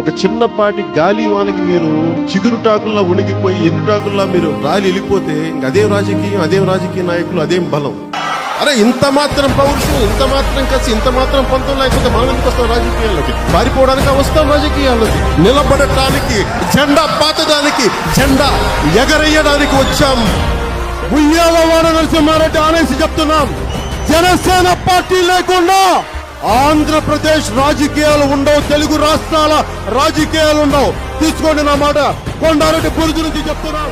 ఒక చిన్నపాటి గాలి వానికి మీరు చిగురుటాకుల్లా ఉణిగిపోయి ఎన్నుటాకుల్లా మీరు గాలి వెళ్ళిపోతే ఇంక అదేం రాజకీయం, అదేం రాజకీయ నాయకులు, అదేం బలం. అరే ఇంత మాత్రం పౌరుషం, ఇంత మాత్రం కసి, ఇంత మాత్రం పంతం లేకపోతే మనం ఎందుకు వస్తాం రాజకీయాల్లోకి? పారిపోవడానికి వస్తాం రాజకీయాల్లోకి. నిలబడటానికి, జెండా పాతడానికి, జెండా ఎగరేయడానికి వచ్చాం. ఉయ్యాల వాడ నరసింహారెడ్డి అనేసి చెప్తున్నాం. జనసేన పార్టీ లేకుండా ఆంధ్రప్రదేశ్ రాజకీయాలు ఉండవు, తెలుగు రాష్ట్రాల రాజకీయాలు ఉండవు. తీసుకోండి నా మాట. కొండారెడ్డి బురుజు నుంచి చెప్తున్నాం.